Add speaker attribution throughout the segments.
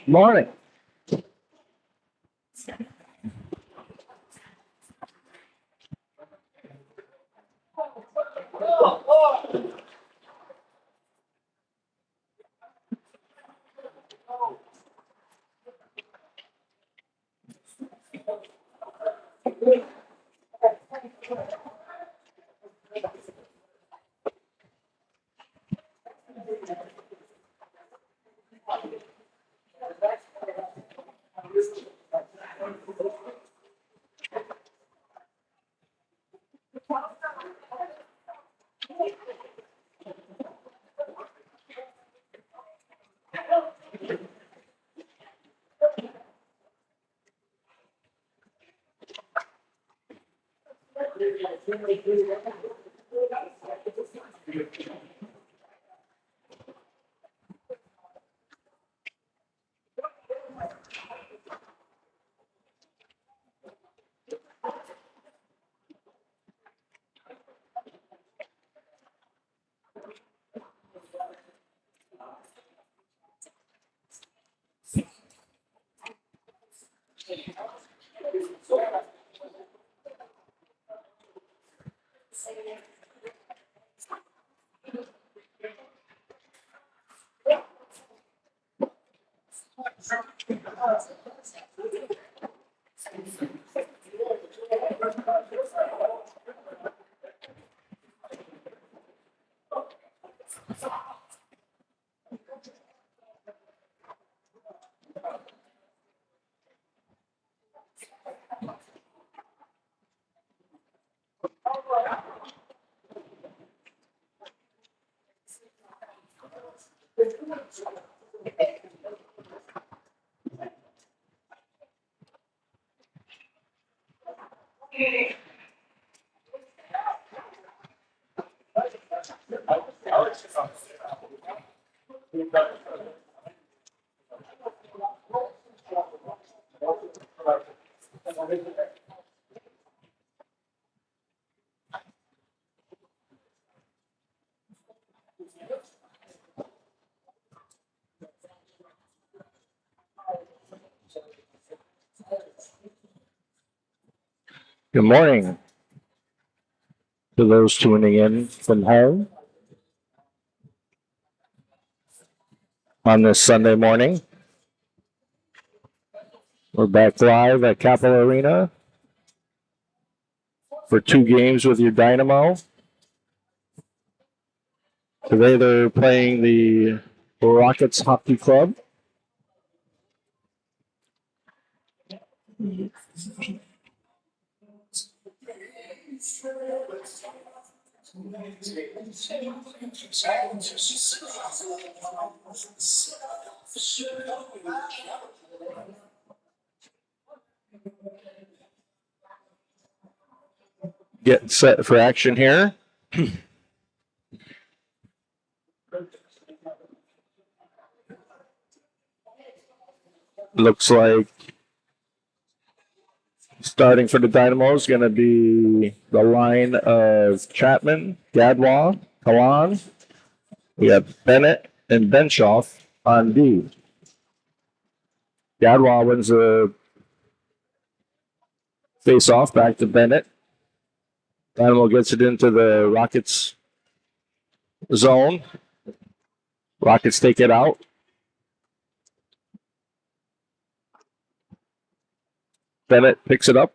Speaker 1: Morning. Good morning to those tuning in from home on this Sunday morning. We're back live at Capitol Arena for 2 games with your Dynamo. Today they're playing the Rockets Hockey Club. Getting set for action here. Looks like Starting for the Dynamo is going to be the line of Chapman, Gadwa, Kalan. We have Bennett and Benshoff on D. Gadwa wins the face-off back to Bennett. Dynamo gets it into the Rockets zone. Rockets take it out. Bennett picks it up,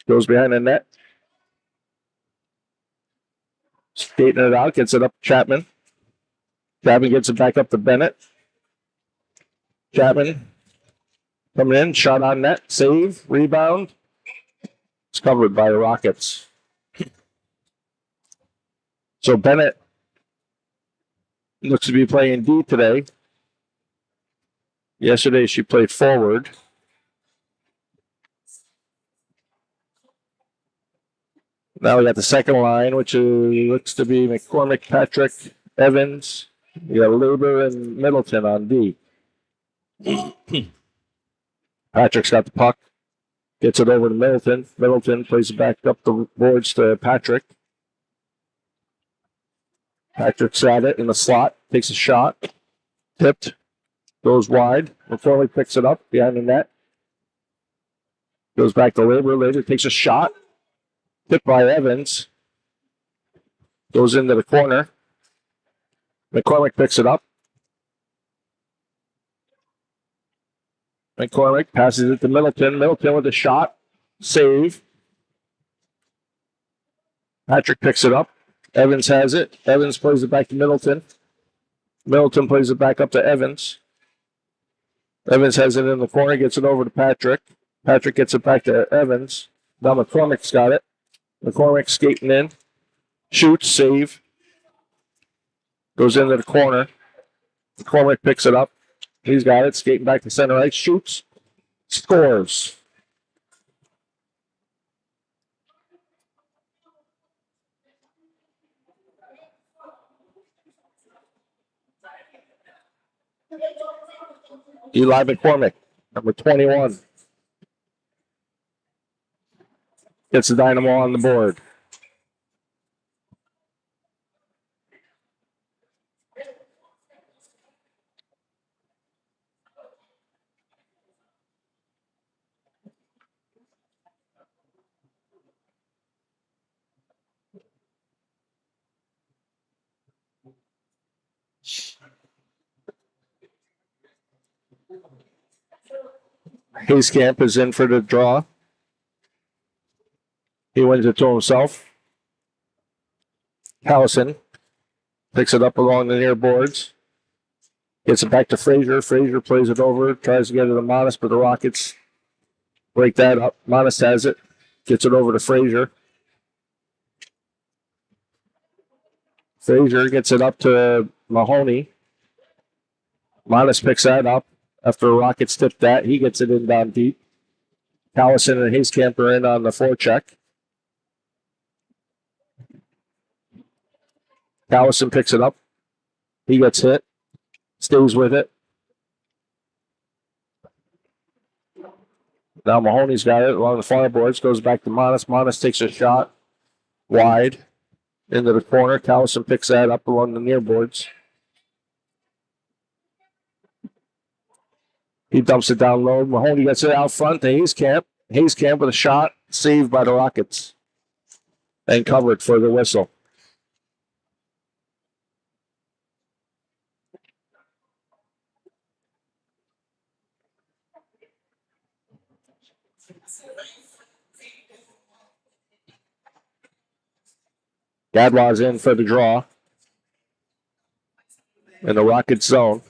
Speaker 1: goes behind the net. Skating it out, gets it up to Chapman. Chapman gets it back up to Bennett. Chapman coming in, shot on net, save, rebound. It's covered by the Rockets. So Bennett looks to be playing D today. Yesterday she played forward. Now we got the second line, which looks to be McCormick, Patrick, Evans. We got Luber and Middleton on D. Patrick's got the puck. Gets it over to Middleton. Middleton plays it back up the boards to Patrick. Patrick's at it in the slot. Takes a shot. Tipped. Goes wide. McCormick picks it up behind the net. Goes back to Labor. Labor takes a shot. Tipped by Evans. Goes into the corner. McCormick picks it up. McCormick passes it to Middleton. Middleton with a shot. Save. Patrick picks it up. Evans has it. Evans plays it back to Middleton. Middleton plays it back up to Evans. Evans has it in the corner. Gets it over to Patrick. Patrick gets it back to Evans. Now McCormick's got it. McCormick skating in. Shoots. Save. Goes into the corner. McCormick picks it up. He's got it. Skating back to center ice. Shoots. Scores. Eli McCormick, number 21. Gets the Dynamo on the board. Hayskamp is in for the draw. He wins it to himself. Callison picks it up along the near boards. Gets it back to Frazier. Frazier plays it over. Tries to get it to Modest, but the Rockets break that up. Modest has it. Gets it over to Frazier. Frazier gets it up to Mahoney. Modest picks that up. After the Rockets tip that, he gets it in down deep. Callison and Hayskamp are in on the forecheck. Callison picks it up. He gets hit. Stays with it. Now Mahoney's got it along the far boards. Goes back to Modest. Modest takes a shot wide into the corner. Callison picks that up along the near boards. He dumps it down low. Mahoney gets it out front to Hayskamp. Hayskamp with a shot. Saved by the Rockets. And covered for the whistle. Gadwaw's in for the draw. In the Rockets zone.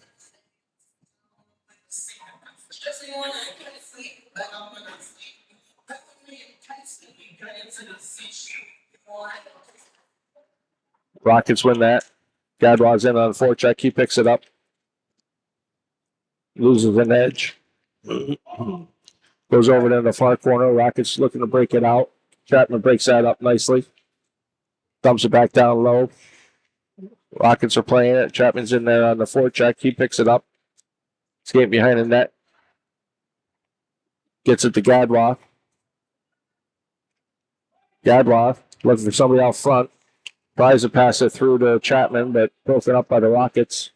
Speaker 1: Rockets win that. Gadwaw's in on the forecheck. He picks it up. Loses an edge. Goes over to the far corner. Rockets looking to break it out. Chapman breaks that up nicely. Dumps it back down low. Rockets are playing it. Chapman's in there on the forecheck. He picks it up. Skating behind the net. Gets it to Gadwa. Gadwa looking for somebody out front. Tries to pass it through to Chapman, but broken up by the Rockets.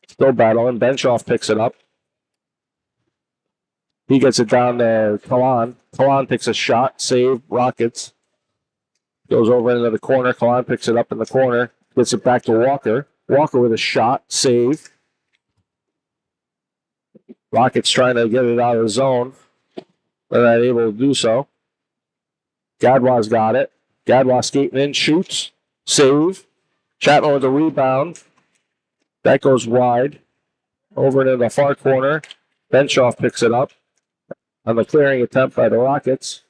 Speaker 1: Still battling. Benshoff picks it up. He gets it down to Kalan. Kalan takes a shot. Save. Rockets. Goes over into the corner. Kalan picks it up in the corner. Gets it back to Walker. Walker with a shot. Save. Rockets trying to get it out of the zone. They're not able to do so. Gadwa's got it. Gadwa skating in. Shoots. Save. Chapman with a rebound. That goes wide. Over into the far corner. Benshoff picks it up on the clearing attempt by the Rockets.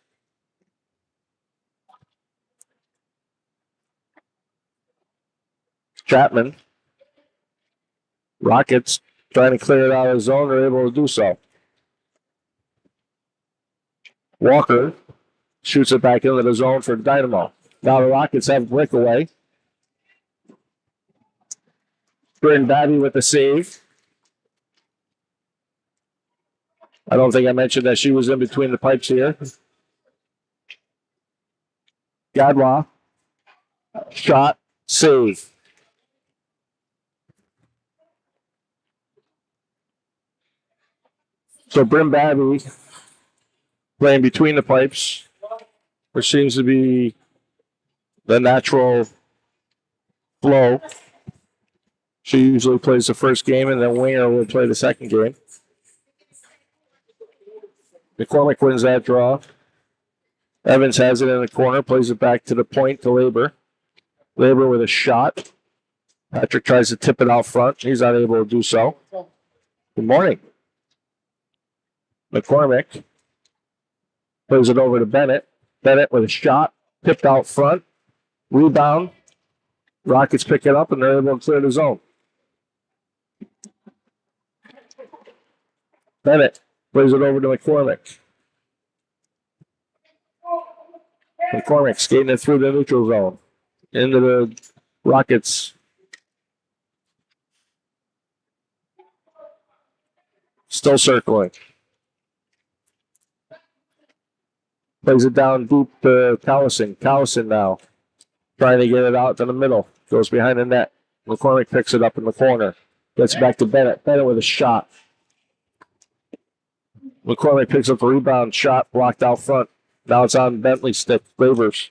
Speaker 1: Chapman. Rockets trying to clear it out of the zone. They're able to do so. Walker shoots it back into the zone for Dynamo. Now the Rockets have a breakaway. Bryn Babby with the save. I don't think I mentioned that she was in between the pipes here. Gadwa. Shot. Save. So Bryn Babby playing between the pipes, which seems to be the natural flow. She usually plays the first game, and then Winger will play the second game. McCormick wins that draw. Evans has it in the corner, plays it back to the point to Labor. Labor with a shot. Patrick tries to tip it out front. He's not able to do so. Good morning. McCormick plays it over to Bennett. Bennett with a shot. Tipped out front. Rebound. Rockets pick it up, and they're able to clear the zone. Bennett plays it over to McCormick. McCormick skating it through the neutral zone. Into the Rockets. Still circling. Plays it down deep to Callison. Callison now trying to get it out to the middle. Goes behind the net. McCormick picks it up in the corner. Gets back to Bennett. Bennett with a shot. McCormick picks up the rebound. Shot blocked out front. Now it's on Bentley's stick. Gravers.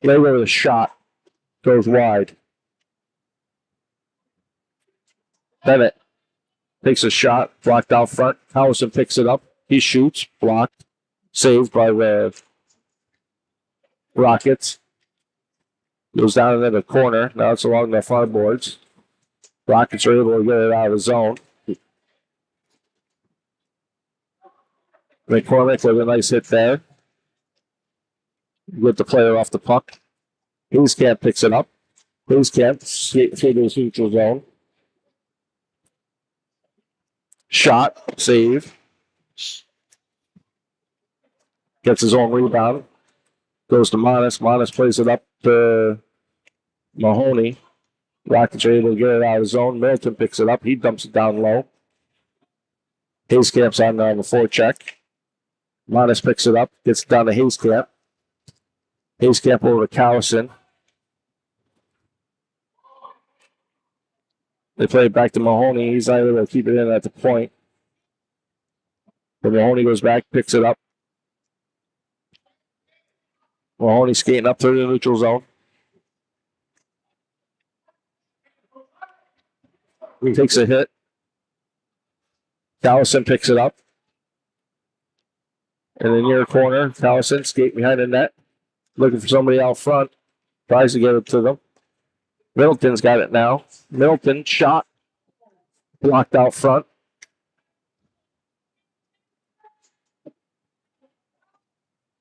Speaker 1: Labor with a shot. Goes wide. Bennett takes a shot. Blocked out front. Howison picks it up. He shoots. Blocked. Saved by the Rockets. Goes down into the corner. Now it's along the far boards. Rockets are able to get it out of the zone. McCormick with a nice hit there. Get the player off the puck. Hayskamp picks it up. Hayskamp through the neutral zone. Shot. Save. Gets his own rebound. Goes to Monis. Monis plays it up to Mahoney. Rockets are able to get it out of the zone. Middleton picks it up. He dumps it down low. Hayskamp's on the forecheck. Monis picks it up. Gets it down to Hayskamp. Hayskamp over to Callison. They play it back to Mahoney. He's not able to keep it in at the point. But Mahoney goes back, picks it up. Mahoney skating up through the neutral zone. He takes a hit. Callison picks it up. In the near corner, Callison skating behind the net. Looking for somebody out front. Tries to get it to them. Middleton's got it now. Middleton shot. Blocked out front.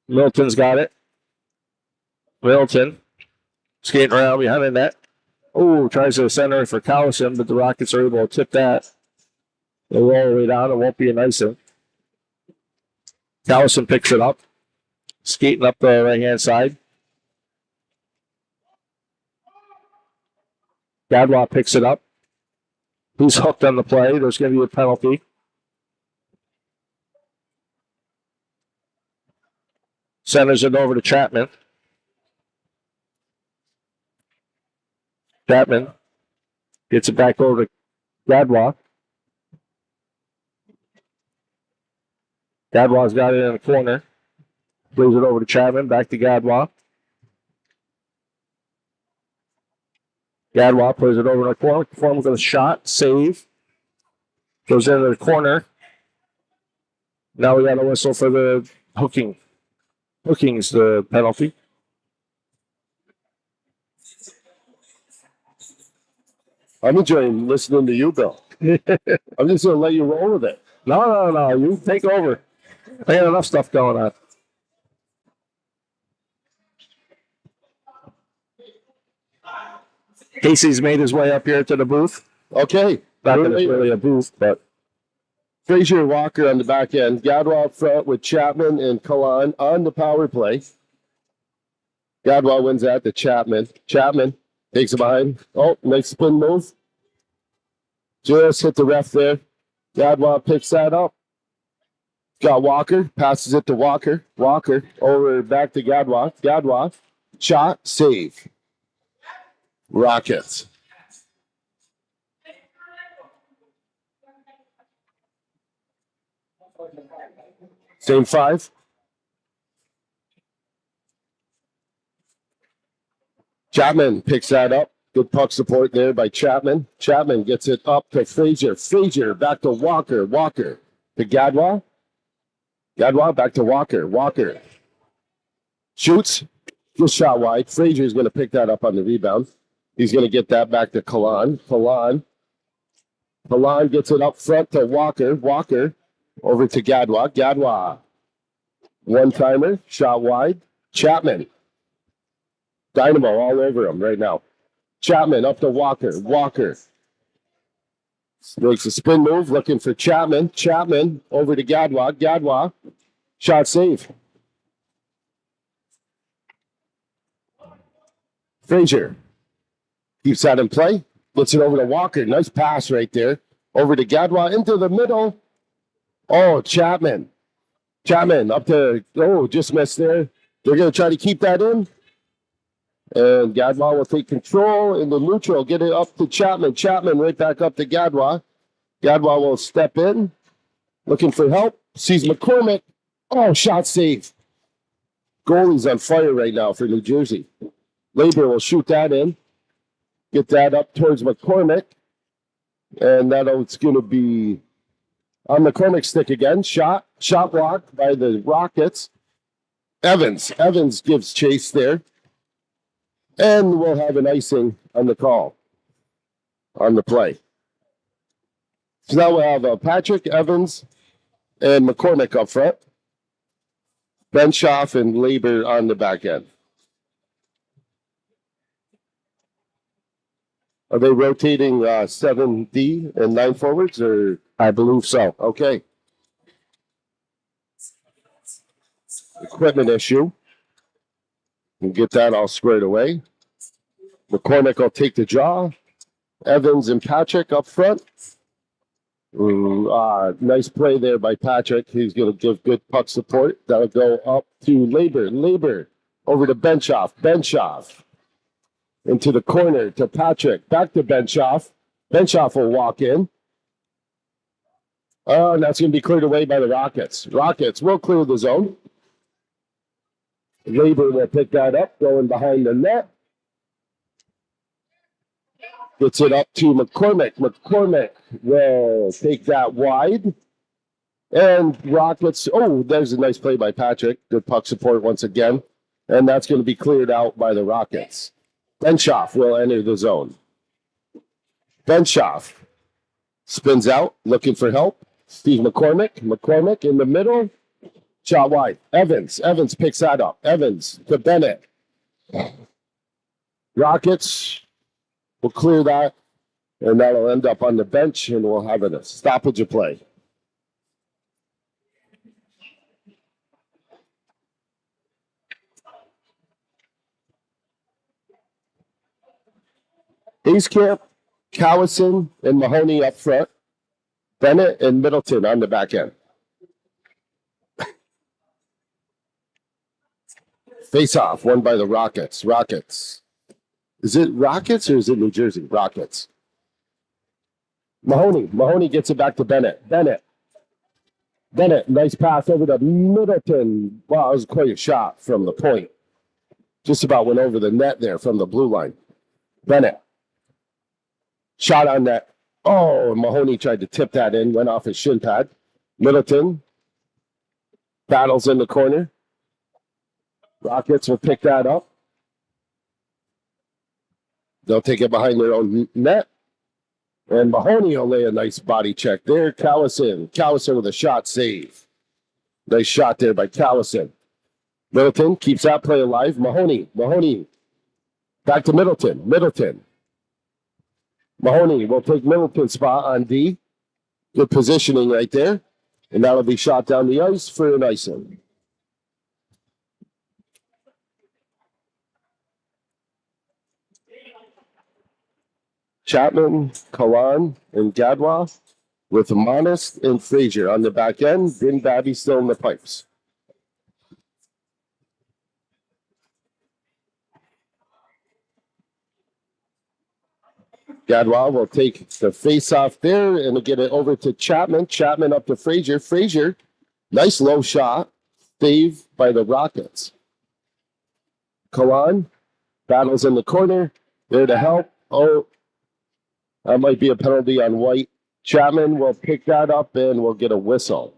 Speaker 1: Middleton's got it. Middleton skating around behind the net. Oh, tries to center for Callison, but the Rockets are able to tip that. They roll the way down. It won't be an icing. Callison picks it up. Skating up the right-hand side. Gadwa picks it up. He's hooked on the play. There's going to be a penalty. Centers it over to Chapman. Chapman gets it back over to Gadwa. Gadwa's got it in the corner. Plays it over to Chapman. Back to Gadwa. Gadwa plays it over to the corner. Performs with a shot. Save. Goes into the corner. Now we got a whistle for the hooking. Hooking's the penalty.
Speaker 2: I'm enjoying listening to you, Bill. I'm just going to let you roll with it.
Speaker 1: No. You take over. I got enough stuff going on. Casey's made his way up here to the booth.
Speaker 2: Okay.
Speaker 1: Not that it's really a booth, but
Speaker 2: Frazier Walker on the back end. Gadwa up front with Chapman and Kalan on the power play. Gadwa wins that to Chapman. Chapman takes it behind. Oh, nice spin move. Just hit the ref there. Gadwa picks that up. Got Walker. Passes it to Walker. Walker over back to Gadwa. Gadwa. Shot. Save. Rockets. Same five. Chapman picks that up. Good puck support there by Chapman. Chapman gets it up to Frazier. Frazier back to Walker. Walker to Gadwa. Gadwa back to Walker. Walker shoots. Just shot wide. Frazier's going to pick that up on the rebound. He's going to get that back to Kalan. Kalan gets it up front to Walker. Walker over to Gadwa. Gadwa. One-timer. Shot wide. Chapman. Dynamo all over him right now. Chapman up to Walker. Walker makes a spin move, looking for Chapman. Chapman over to Gadwa. Gadwa. Shot save. Frazier keeps that in play. Puts it over to Walker. Nice pass right there. Over to Gadwa into the middle. Oh, Chapman. Chapman up to, just missed there. They're going to try to keep that in. And Gadwa will take control in the neutral. Get it up to Chapman. Chapman right back up to Gadwa. Gadwa will step in. Looking for help. Sees McCormick. Oh, shot save. Goalie's on fire right now for New Jersey. Labor will shoot that in. Get that up towards McCormick. And it's going to be on McCormick's stick again. Shot blocked by the Rockets. Evans gives chase there. And we'll have an icing on the call, on the play. So now we'll have Patrick, Evans, and McCormick up front. Benshoff and Labor on the back end. Are they rotating 7D and 9 forwards? Or
Speaker 1: I believe so.
Speaker 2: Okay. Equipment issue. We'll get that all squared away. McCormick will take the draw. Evans and Patrick up front. Nice play there by Patrick. He's going to give good puck support. That'll go up to Labor. Labor over to Benshoff. Benshoff into the corner to Patrick. Back to Benshoff. Benshoff will walk in. And that's going to be cleared away by the Rockets. Rockets will clear the zone. Labor will pick that up, going behind the net. Gets it up to McCormick. McCormick will take that wide. And Rockets, there's a nice play by Patrick. Good puck support once again. And that's going to be cleared out by the Rockets. Benshoff will enter the zone. Benshoff spins out, looking for help. Steve McCormick. McCormick in the middle. Shot wide. Evans picks that up. Evans to Bennett. Rockets will clear that, and that'll end up on the bench, and we'll have a stoppage of play. Ace Camp Cowison and Mahoney up front. Bennett and Middleton on the back end. Face off, won by the Rockets. Rockets. Is it Rockets or is it New Jersey? Rockets. Mahoney. Mahoney gets it back to Bennett. Bennett. Nice pass over to Middleton. Wow, it was quite a shot from the point. Just about went over the net there from the blue line. Bennett. Shot on net. Oh, Mahoney tried to tip that in. Went off his shin pad. Middleton. Battles in the corner. Rockets will pick that up. They'll take it behind their own net. And Mahoney will lay a nice body check there. Cowison with a shot save. Nice shot there by Cowison. Middleton keeps that play alive. Mahoney. Back to Middleton. Mahoney will take Middleton's spot on D. Good positioning right there. And that'll be shot down the ice for an icing. Chapman, Kalan, and Gadwa with Monist and Frazier on the back end. Then Babby still in the pipes. Gadwa will take the face off there and get it over to Chapman. Chapman up to Frazier. Frazier, nice low shot. Save by the Rockets. Kalan battles in the corner. There to help. Oh, that might be a penalty on White. Chapman will pick that up and we'll get a whistle.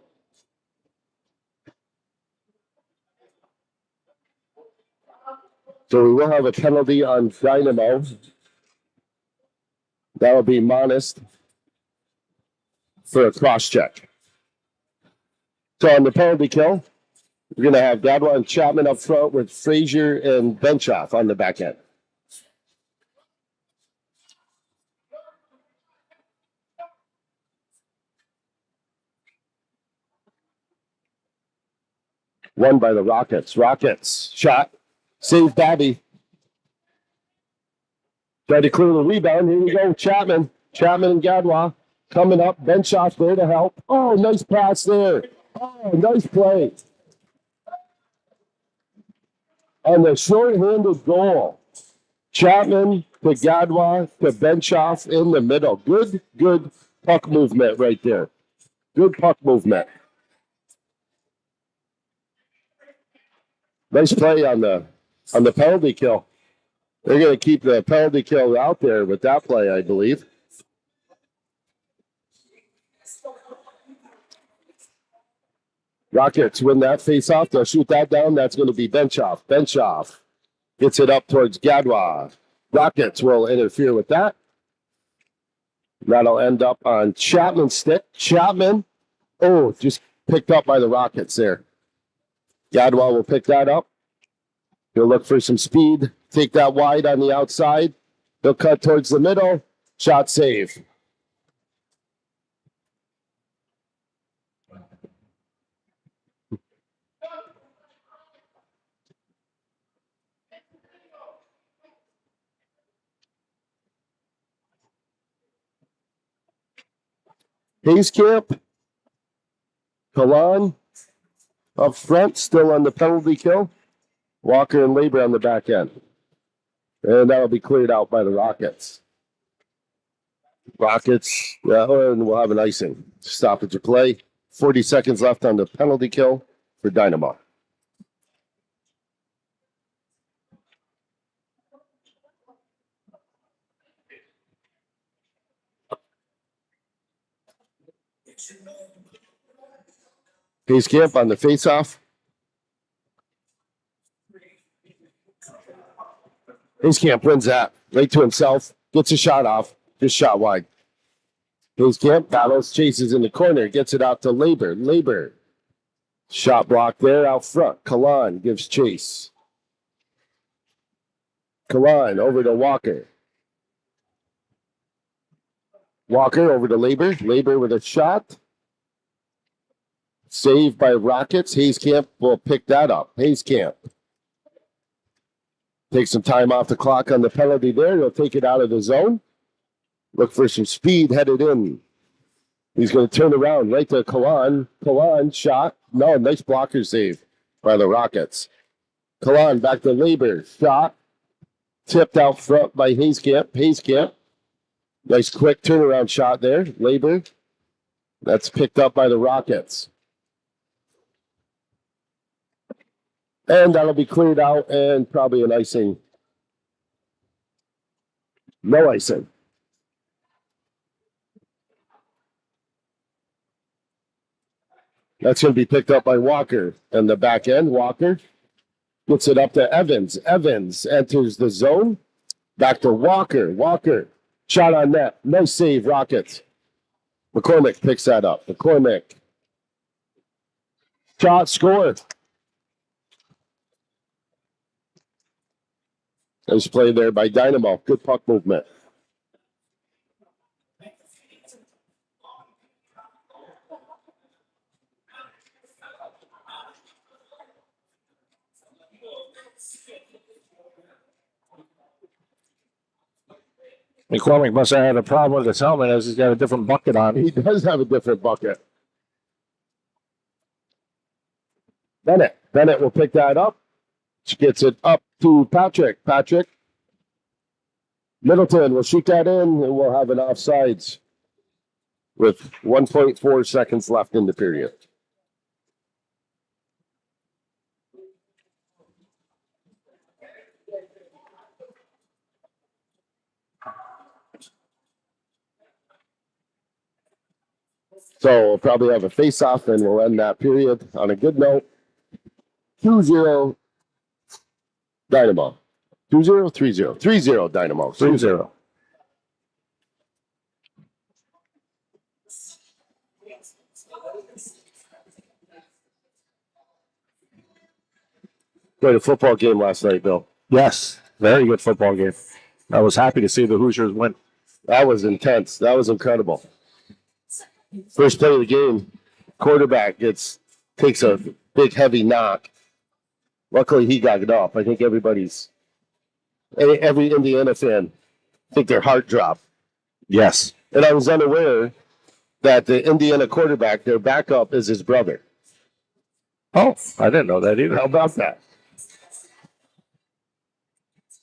Speaker 2: So we will have a penalty on Dynamo. That will be Monist for a cross check. So on the penalty kill, we're going to have Gadwa and Chapman up front with Frazier and Benchoff on the back end. Won by the Rockets. Rockets. Shot. Save Babby. Try to clear the rebound. Here we go. Chapman and Gadwa coming up. Benchoff there to help. Oh, nice pass there. Oh, nice play. On the short-handed goal. Chapman to Gadwa to Benchoff in the middle. Good puck movement right there. Good puck movement. Nice play on the penalty kill. They're going to keep the penalty kill out there with that play, I believe. Rockets win that face-off. They'll shoot that down. That's going to be Benchoff. Benchoff gets it up towards Gadwa. Rockets will interfere with that. That'll end up on Chapman's stick. Chapman, just picked up by the Rockets there. Gadwa will pick that up. He'll look for some speed. Take that wide on the outside. He'll cut towards the middle. Shot save. Hayscamp. Kalan up front, still on the penalty kill. Walker and Labor on the back end. And that'll be cleared out by the Rockets. Rockets, and we'll have an icing. Stoppage of play. 40 seconds left on the penalty kill for Dynamo. Hayscamp on the face-off. Hayscamp wins that. Right to himself. Gets a shot off. Just shot wide. Hayscamp battles, chases in the corner. Gets it out to Labor. Labor. Shot block there out front. Kalan gives chase. Kalan over to Walker. Walker over to Labor. Labor with a shot. Saved by Rockets. Hayscamp will pick that up. Hayscamp. Take some time off the clock on the penalty there. He'll take it out of the zone. Look for some speed headed in. He's going to turn around right to Kalan. Kalan shot. No, nice blocker save by the Rockets. Kalan back to Labor. Shot. Tipped out front by Hayskamp. Hayskamp. Nice quick turnaround shot there. Labor. That's picked up by the Rockets. And that'll be cleared out and probably an icing. No icing. That's going to be picked up by Walker. And the back end, Walker gets it up to Evans. Evans enters the zone. Back to Walker. Walker, shot on net. Nice save, Rockets. McCormick picks that up. McCormick. Shot, score. Nice play there by Dynamo. Good puck movement.
Speaker 1: McCormick must have had a problem with his helmet as he's got a different bucket on.
Speaker 2: He does have a different bucket. Bennett. Bennett will pick that up. She gets it up to Patrick. Patrick. Middleton will shoot that in, and we'll have an offsides with 1.4 seconds left in the period. So we'll probably have a face-off, and we'll end that period on a good note. 2-0 Dynamo. 2-0, 3-0. 3-0 Dynamo.
Speaker 1: 3-0.
Speaker 2: Played a football game last night, Bill.
Speaker 1: Yes, very good football game. I was happy to see the Hoosiers win.
Speaker 2: That was intense. That was incredible. First play of the game, quarterback takes a big heavy knock. Luckily, he got it off. I think every Indiana fan, I think their heart dropped.
Speaker 1: Yes.
Speaker 2: And I was unaware that the Indiana quarterback, their backup, is his brother.
Speaker 1: Oh, I didn't know that either.
Speaker 2: How about that?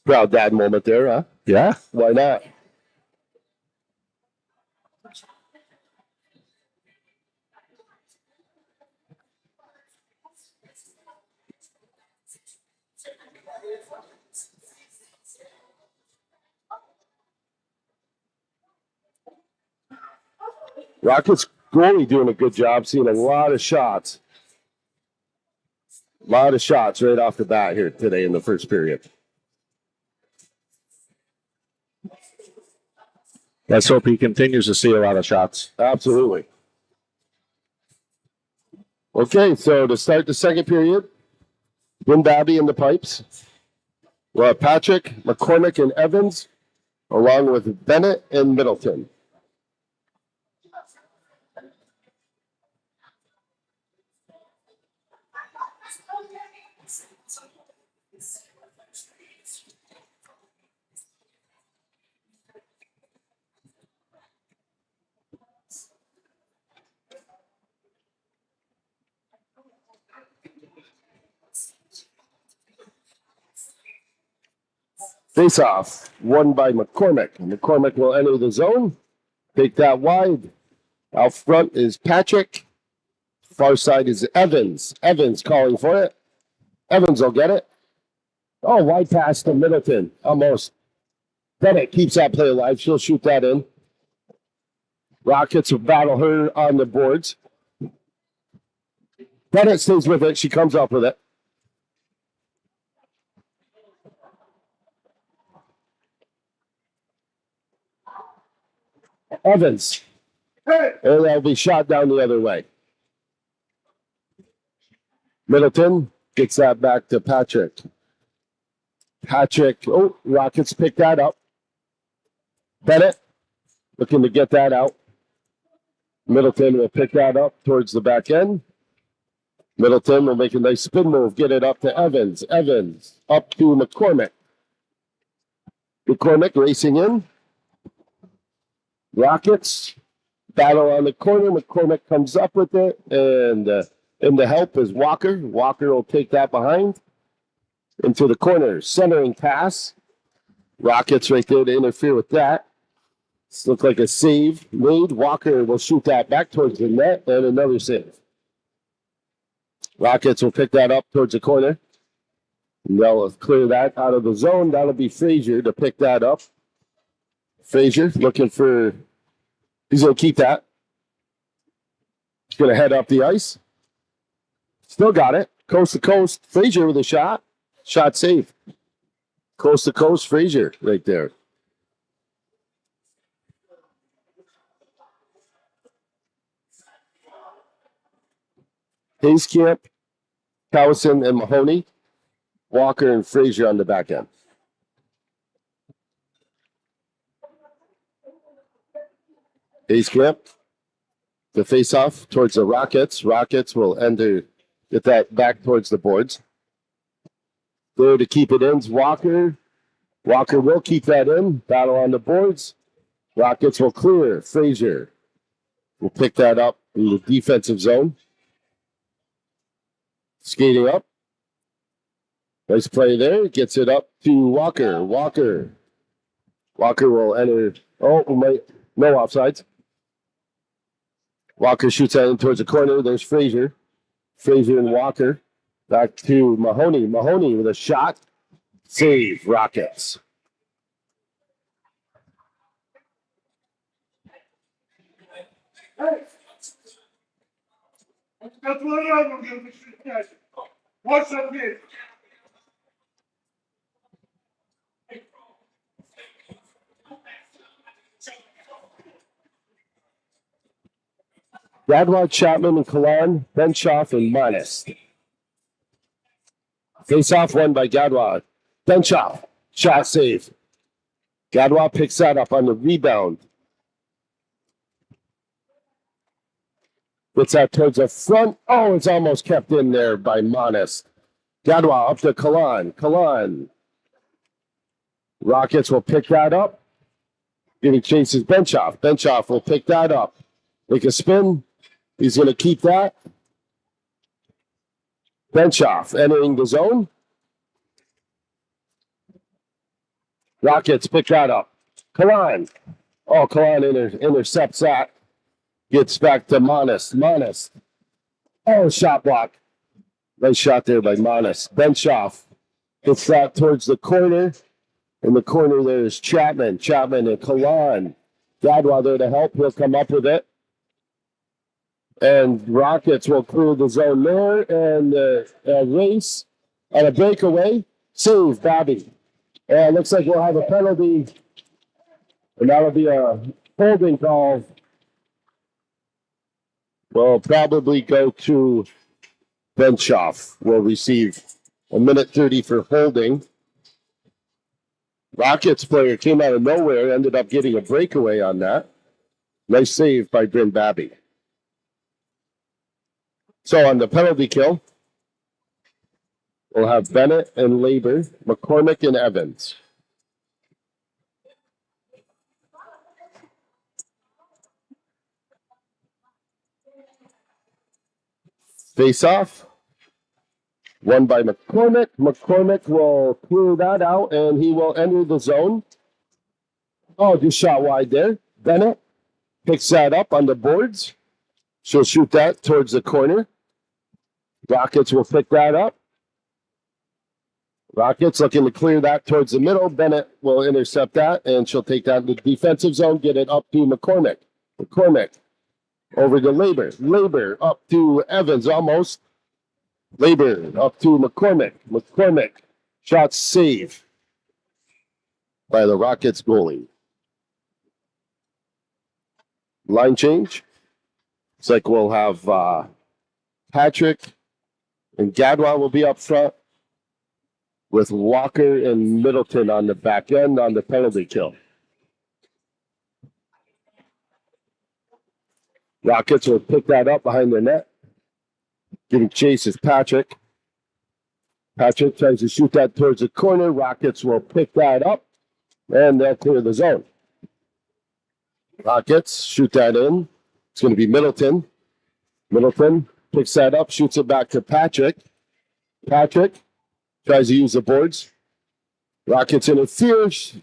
Speaker 2: Proud dad moment there, huh?
Speaker 1: Yeah.
Speaker 2: Why not? Rockets goalie doing a good job, seeing a lot of shots. A lot of shots right off the bat here today in the first period.
Speaker 1: Let's hope he continues to see a lot of shots.
Speaker 2: Absolutely. Okay, so to start the second period, Jim Babby in the pipes. We'll have Patrick, McCormick, and Evans, along with Bennett and Middleton. Face off, won by McCormick. McCormick will enter the zone. Take that wide. Out front is Patrick. Far side is Evans. Evans calling for it. Evans will get it. Oh, wide pass to Middleton. Almost. Bennett keeps that play alive. She'll shoot that in. Rockets will battle her on the boards. Bennett stays with it. She comes up with it. Evans. And that'll be shot down the other way. Middleton gets that back to Patrick. Patrick, Rockets pick that up. Bennett looking to get that out. Middleton will pick that up towards the back end. Middleton will make a nice spin move, get it up to Evans. Evans up to McCormick. McCormick racing in. Rockets battle on the corner. McCormick comes up with it, and in the help is Walker. Walker will take that behind into the corner. Centering pass. Rockets right there to interfere with that. This looks like a save made. Walker will shoot that back towards the net, and another save. Rockets will pick that up towards the corner. And they'll clear that out of the zone. That'll be Frazier to pick that up. Frazier looking for, he's going to keep that. He's going to head up the ice. Still got it. Coast to coast. Frazier with a shot. Shot safe. Coast to coast, Frazier right there. Hayskamp, Cowson, and Mahoney. Walker and Frazier on the back end. Hayskamp, the face-off towards the Rockets. Rockets will get that back towards the boards. There to keep it in is Walker. Walker will keep that in. Battle on the boards. Rockets will clear. Frazier will pick that up in the defensive zone. Skating up. Nice play there. Gets it up to Walker. Walker will enter. No offsides. Walker shoots that in towards the corner. There's Frazier. Frazier and Walker. Back to Mahoney. Mahoney with a shot. Save, Rockets. Gadwad, Chapman, and Kalan, Benshoff, and Minus. Face-off won by Gadwad. Benshoff, shot save. Gadwad picks that up on the rebound. Gets that towards the front. Oh, it's almost kept in there by Monist. Gadwad up to Kalan. Kalan. Rockets will pick that up. Giving chases Benshoff. Benshoff will pick that up. Make a spin. He's going to keep that. Benshoff entering the zone. Rockets pick that up. Kalan. Oh, Kalan intercepts that. Gets back to Monist. Monist. Oh, shot block. Nice shot there by Monist. Benshoff gets that towards the corner. In the corner there is Chapman. Chapman and Kalan. Gadwad there to help. He'll come up with it. And Rockets will clear the zone there. And a race and a breakaway. Save, Babby. And looks like we'll have a penalty. And that'll be a holding call. Will probably go to Benshoff. Will receive a minute 30 for holding. Rockets player came out of nowhere, ended up getting a breakaway on that. Nice save by Bryn Babby. So on the penalty kill, we'll have Bennett and Labor, McCormick and Evans. Face off. Won by McCormick. McCormick will clear that out and he will enter the zone. Oh, just shot wide there. Bennett picks that up on the boards. She'll shoot that towards the corner. Rockets will pick that up. Rockets looking to clear that towards the middle. Bennett will intercept that and she'll take that in the defensive zone, get it up to McCormick. McCormick over to Labor. Labor up to Evans almost. Labor up to McCormick. McCormick. Shot save by the Rockets goalie. Line change. Looks like we'll have Patrick and Gadwad will be up front with Walker and Middleton on the back end on the penalty kill. Rockets will pick that up behind the net. Giving chase is Patrick. Patrick tries to shoot that towards the corner. Rockets will pick that up, and they'll clear the zone. Rockets shoot that in. It's going to be Middleton. Middleton picks that up, shoots it back to Patrick. Patrick tries to use the boards. Rockets interferes.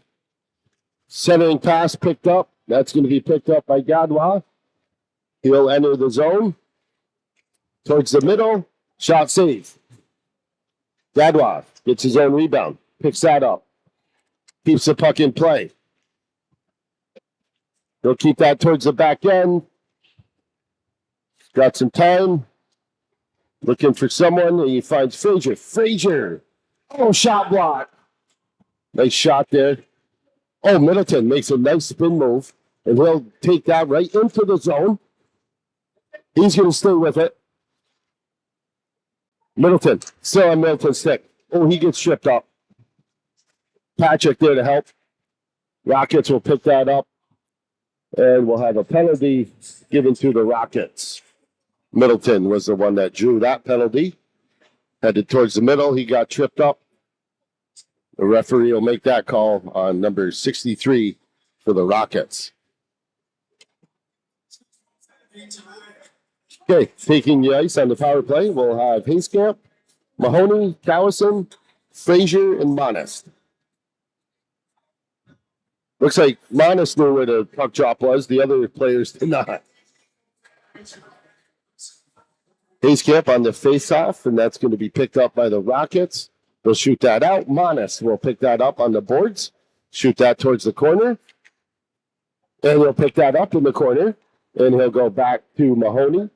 Speaker 2: Centering pass picked up. That's going to be picked up by Gadwa. He'll enter the zone. Towards the middle. Shot save. Gadwa gets his own rebound. Picks that up. Keeps the puck in play. He'll keep that towards the back end. Got some time. Looking for someone, and he finds Frazier. Frazier. Oh, shot block. Nice shot there. Oh, Middleton makes a nice spin move, and he'll take that right into the zone. He's going to stay with it. Middleton, still on Middleton's stick. Oh, he gets tripped up. Patrick there to help. Rockets will pick that up, and we'll have a penalty given to the Rockets. Middleton was the one that drew that penalty. Headed towards the middle. He got tripped up. The referee will make that call on number 63 for the Rockets. Okay, taking the ice on the power play, we'll have Hayskamp, Mahoney, Cowison, Frazier, and Monist. Looks like Monist knew where the puck drop was. The other players did not. Hayskamp on the face-off, and that's going to be picked up by the Rockets. They'll shoot that out. Monist will pick that up on the boards, shoot that towards the corner, and he'll pick that up in the corner, and he'll go back to Mahoney.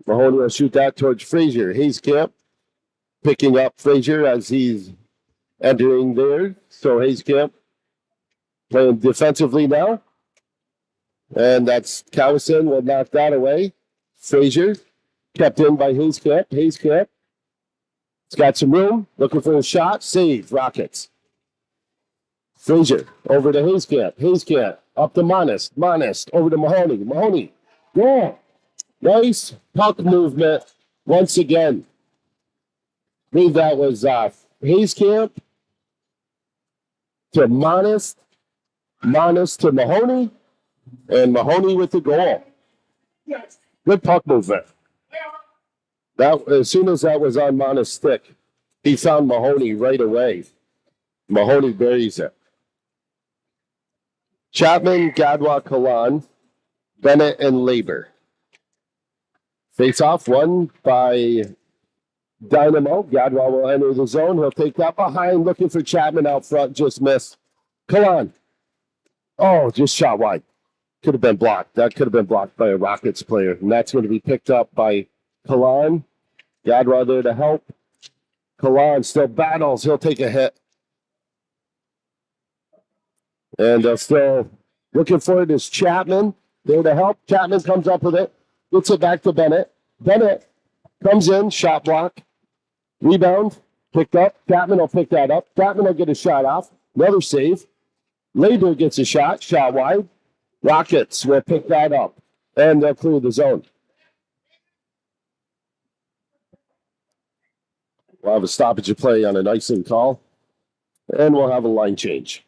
Speaker 2: Mahoney will shoot that towards Frazier. Hayskamp picking up Frazier as he's entering there. So Hayskamp playing defensively now. And that's Cowison will knock that away. Frazier kept in by Hayskamp. Hayskamp. It's got some room. Looking for a shot. Save. Rockets. Frazier over to Hayskamp. Hayskamp up to Monist. Monist over to Mahoney. Mahoney. Yeah. Nice puck movement once again. I believe that was Hayskamp to Monist. Monist to Mahoney. And Mahoney with the goal. Good puck movement. That, as soon as that was on Monist's stick, he found Mahoney right away. Mahoney buries it. Chapman, Gadwa, Kalan, Bennett, and Labor. Face-off won by Dynamo. Gadwa will enter the zone. He'll take that behind, looking for Chapman out front. Just missed. Kalan. Oh, just shot wide. Could have been blocked. That could have been blocked by a Rockets player. And that's going to be picked up by Kalan. Gadwa there to help. Kalan still battles. He'll take a hit. And still looking for it is Chapman there to help. Chapman comes up with it. Gets it back to Bennett. Bennett comes in. Shot block. Rebound. Picked up. Chapman will pick that up. Chapman will get a shot off. Another save. Labor gets a shot. Shot wide. Rockets will pick that up. And they'll clear the zone. We'll have a stoppage of play on an icing call. And we'll have a line change.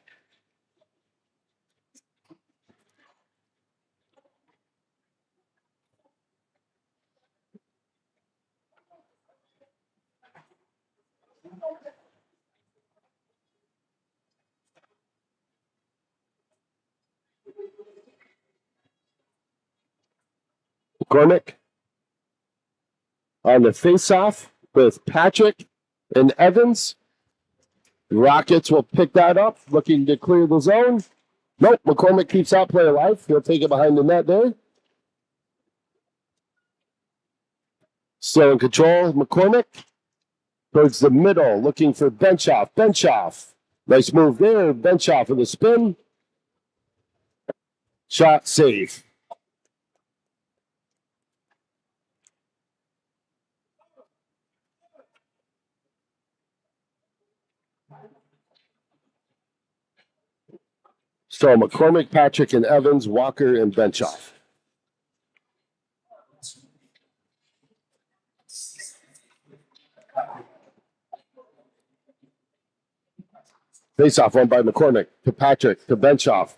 Speaker 2: McCormick on the face-off with Patrick and Evans. Rockets will pick that up, looking to clear the zone. Nope, McCormick keeps that play alive. He'll take it behind the net there. Still in control, McCormick. Towards the middle, looking for Benchoff. Benchoff. Nice move there. Benchoff with a spin. Shot save. So McCormick, Patrick, and Evans, Walker, and Benchoff. Face-off won by McCormick to Patrick to Benchoff.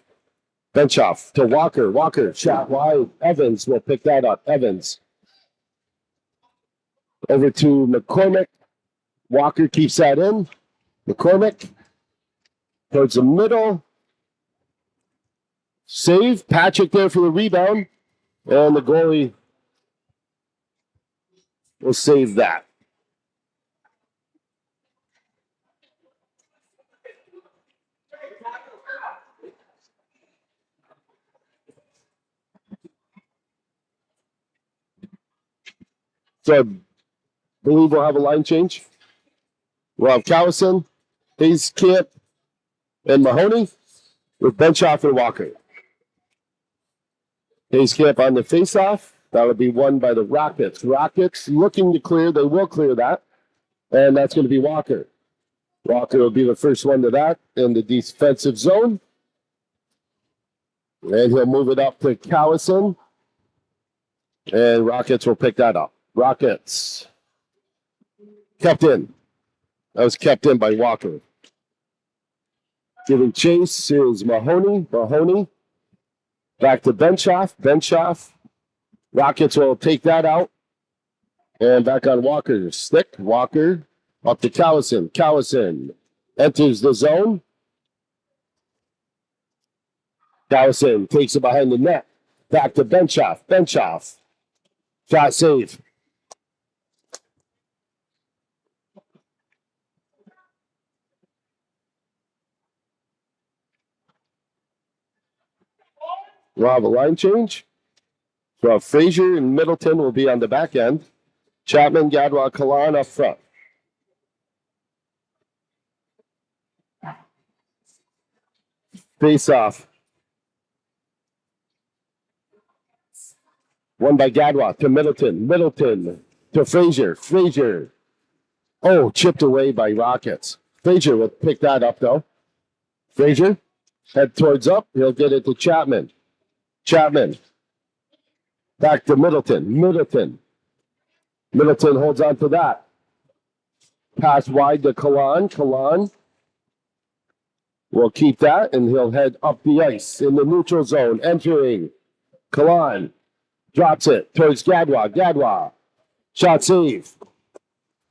Speaker 2: Bench off to Walker. Walker, shot wide. Evans will pick that up. Evans. Over to McCormick. Walker keeps that in. McCormick towards the middle. Save. Patrick there for the rebound. And the goalie will save that. So I believe we'll have a line change. We'll have Callison, Hayes Camp, and Mahoney with Benchoff and Walker. Hayes Camp on the faceoff. That'll be won by the Rockets. Rockets looking to clear. They will clear that. And that's going to be Walker. Walker will be the first one to that in the defensive zone. And he'll move it up to Callison. And Rockets will pick that up. Rockets. Kept in. That was kept in by Walker. Giving chase is Mahoney. Mahoney. Back to Benchoff. Benchoff. Rockets will take that out. And back on Walker's stick. Walker up to Callison. Callison enters the zone. Callison takes it behind the net. Back to Benchoff. Benchoff. Shot save. We'll have a line change. So Frazier and Middleton will be on the back end. Chapman, Gadwa, Kalan up front. Face off. One by Gadwa to Middleton. Middleton to Frazier. Frazier. Oh, chipped away by Rockets. Frazier will pick that up though. Frazier, head towards up. He'll get it to Chapman. Chapman. Back to Middleton. Middleton. Middleton holds on to that. Pass wide to Kalan. Kalan will keep that, and he'll head up the ice in the neutral zone. Entering. Kalan drops it towards Gadwa. Gadwa. Shot save.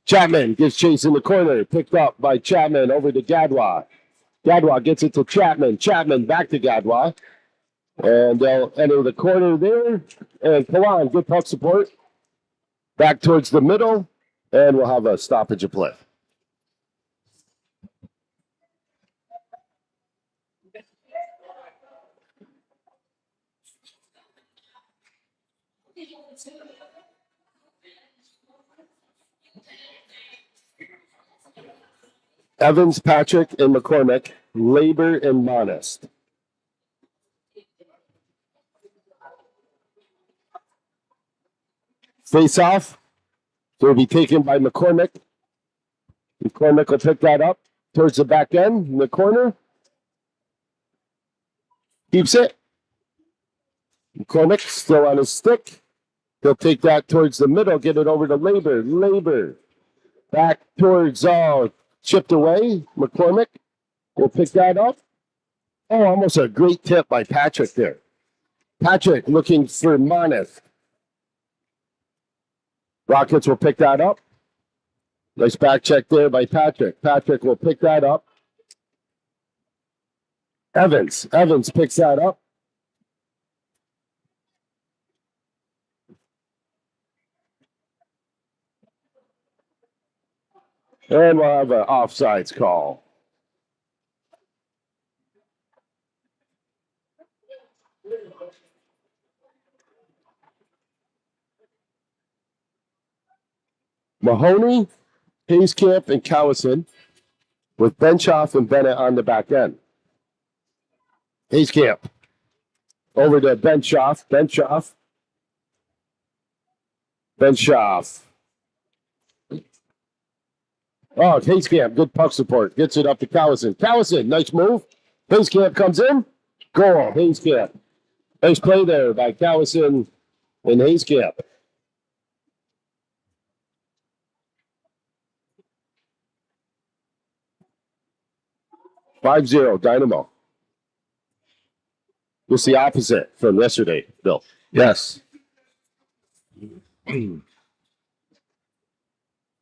Speaker 2: Chapman gives chase in the corner. Picked up by Chapman over to Gadwa. Gadwa gets it to Chapman. Chapman back to Gadwa. And they'll enter the corner there. And Kalan, good puck support. Back towards the middle. And we'll have a stoppage of play. Evans, Patrick, and McCormick, Labor, and Monest. Face off. So it'll be taken by McCormick. McCormick will pick that up towards the back end in the corner. Keeps it. McCormick still on his stick. He'll take that towards the middle, get it over to Labor. Labor back towards chipped away. McCormick will pick that up. Oh, almost a great tip by Patrick there. Patrick looking for Moneth. Rockets will pick that up. Nice back check there by Patrick. Patrick will pick that up. Evans. Evans picks that up. And we'll have an offsides call. Mahoney, Hayescamp, and Callison with Benchoff and Bennett on the back end. Hayescamp over to Benchoff. Benchoff. Benchoff. Oh, Hayescamp, good puck support. Gets it up to Callison. Callison, nice move. Hayescamp comes in. Goal, Hayescamp. Nice play there by Callison and Hayescamp. 5-0, Dynamo. Just the opposite from yesterday, Bill.
Speaker 1: Yes.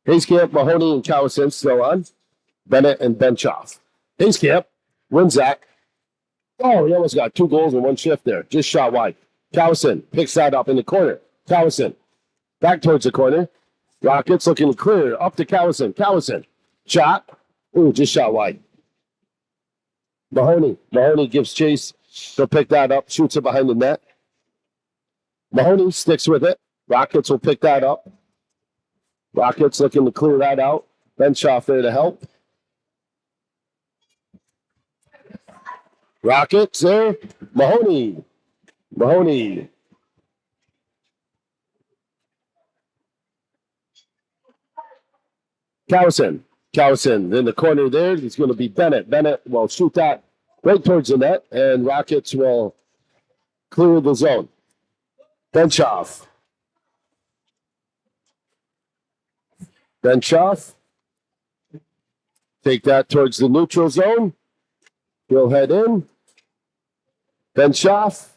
Speaker 2: Hayscamp, Mahoney, and Cowison still on. Bennett and Benchoff. Hayscamp wins that. Oh, he almost got 2 goals in one shift there. Just shot wide. Cowison picks that up in the corner. Cowison back towards the corner. Rockets looking clear. Up to Cowison. Cowison. Shot. Ooh, just shot wide. Mahoney. Mahoney gives chase. They'll pick that up. Shoots it behind the net. Mahoney sticks with it. Rockets will pick that up. Rockets looking to clear that out. Benchoff there to help. Rockets there. Mahoney. Mahoney. Cowison. Cowison in the corner there. It's going to be Bennett. Bennett will shoot that right towards the net, and Rockets will clear the zone. Benchoff. Benchoff. Take that towards the neutral zone. He'll head in. Benchoff.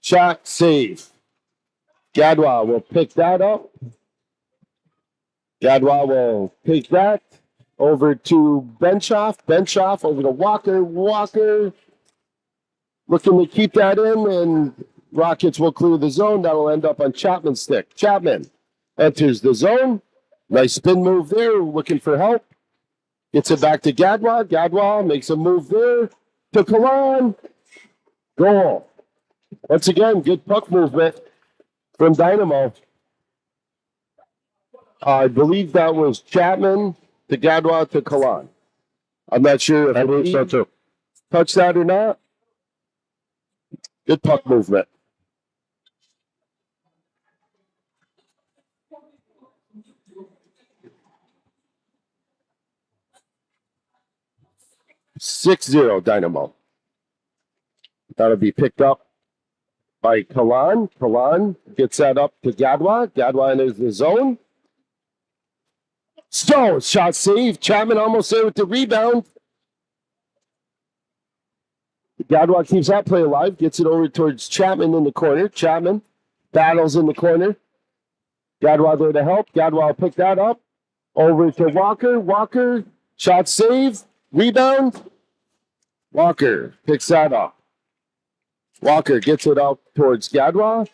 Speaker 2: Shot, save. Gadwa will pick that up. Gadwa will pick that over to Benchoff. Benchoff over to Walker. Walker looking to keep that in, and Rockets will clear the zone. That'll end up on Chapman's stick. Chapman enters the zone. Nice spin move there, looking for help. Gets it back to Gadwa. Gadwa makes a move there to Kalan. Goal. Once again, good puck movement from Dynamo. I believe that was Chapman to Gadwa to Kalan. I'm not sure if
Speaker 1: I believe so too.
Speaker 2: touched that or not. Good puck movement. (6-0) Dynamo. That'll be picked up by Kalan. Kalan gets that up to Gadwa. Gadwa enters the zone. Stone shot save. Chapman almost there with the rebound. Gadwa keeps that play alive. Gets it over towards Chapman in the corner. Chapman battles in the corner. Gadwa there to help. Gadwa will pick that up. Over to Walker. Walker shot save. Rebound. Walker picks that up. Walker gets it out towards Gadwa.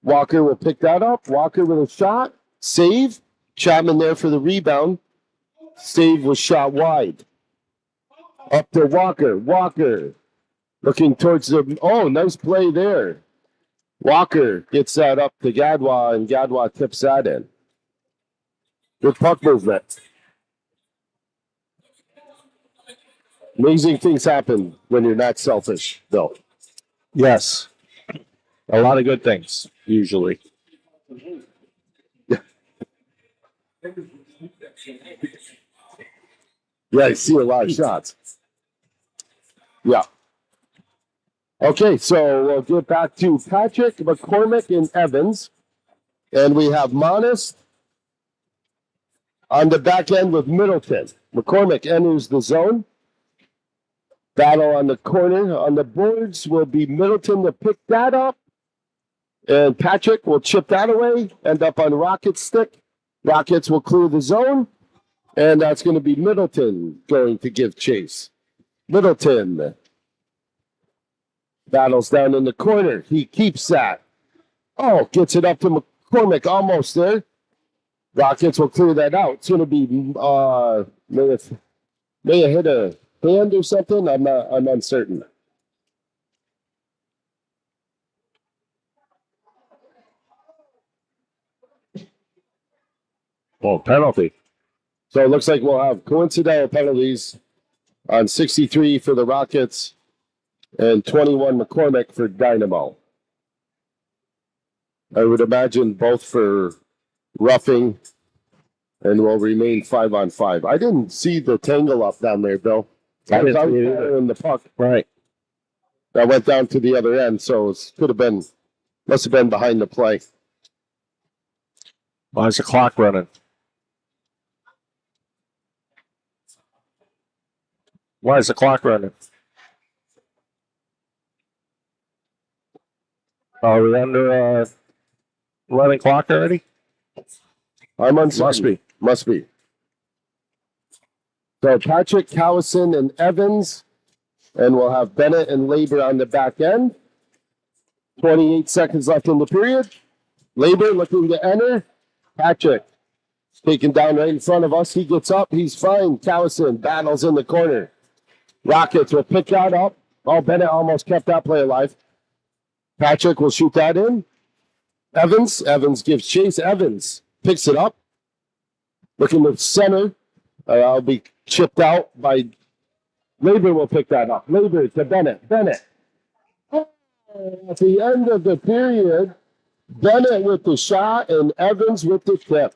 Speaker 2: Walker will pick that up. Walker with a shot. Save. Chapman there for the rebound. Save was shot wide. Up to Walker. Walker looking towards the... Oh, nice play there. Walker gets that up to Gadwa, and Gadwa tips that in. Good puck movement. Amazing things happen when you're not selfish, though.
Speaker 1: Yes. A lot of good things, usually.
Speaker 2: Yeah, I see a lot of shots. Yeah. Okay, so we'll get back to Patrick, McCormick, and Evans. And we have Monist on the back end with Middleton. McCormick enters the zone. Battle on the corner. On the boards will be Middleton to pick that up. And Patrick will chip that away, end up on Rocket's stick. Rockets will clear the zone. And that's going to be Middleton going to give chase. Middleton battles down in the corner. He keeps that. Oh, gets it up to McCormick almost there. Rockets will clear that out. It's going to be may have hit a hand or something. I'm uncertain.
Speaker 1: Oh, penalty.
Speaker 2: So it looks like we'll have coincidental penalties on 63 for the Rockets and 21 McCormick for Dynamo. I would imagine both for roughing and will remain 5-on-5. I didn't see the tangle up down there, Bill.
Speaker 1: I didn't
Speaker 2: was
Speaker 1: see it either.
Speaker 2: in the puck.
Speaker 1: Right.
Speaker 2: That went down to the other end, so it must have been behind the play.
Speaker 1: Why is the clock running? Why is the clock running? Are we under 11 clock already?
Speaker 2: I'm uncertain. Must be. So Patrick, Cowison, and Evans. And we'll have Bennett and Labor on the back end. 28 seconds left in the period. Labor looking to enter. Patrick taken down right in front of us. He gets up. He's fine. Cowison battles in the corner. Rockets will pick that up. Oh, Bennett almost kept that play alive. Patrick will shoot that in. Evans gives chase. Evans picks it up. Looking to center. I'll be chipped out by Labor will pick that up. Labor to Bennett. Bennett. Oh, at the end of the period, Bennett with the shot and Evans with the tip.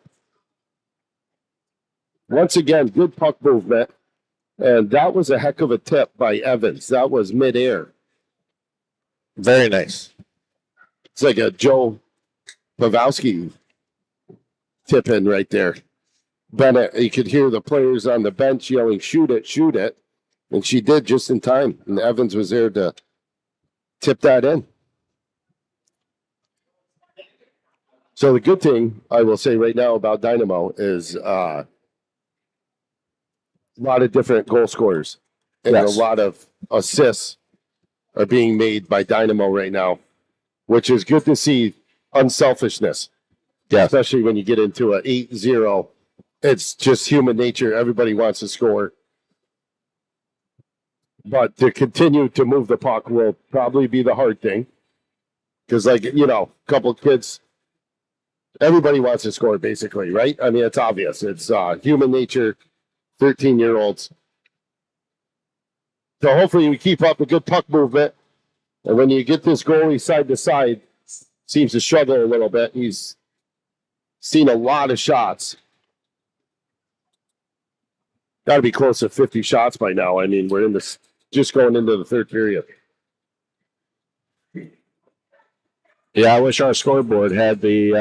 Speaker 2: Once again, good puck movement. And that was a heck of a tip by Evans. That was midair.
Speaker 1: Very nice.
Speaker 2: It's like a Joe Pavelski tip in right there. Bennett, you could hear the players on the bench yelling, shoot it, shoot it. And she did just in time. And Evans was there to tip that in. So the good thing I will say right now about Dynamo is a lot of different goal scorers. And
Speaker 1: Yes.
Speaker 2: a lot of assists are being made by Dynamo right now, which is good to see unselfishness.
Speaker 1: Yeah.
Speaker 2: Especially when you get into a 8-0. It's just human nature. Everybody wants to score. But to continue to move the puck will probably be the hard thing. Because, like, you know, a couple of kids, everybody wants to score, basically, right? I mean, it's obvious. It's human nature, 13-year-olds. So hopefully we keep up a good puck movement. And when you get this goalie side to side, seems to struggle a little bit. He's seen a lot of shots. Got to be close to 50 shots by now. I mean, we're in this just going into the third period.
Speaker 1: Yeah, I wish our scoreboard had the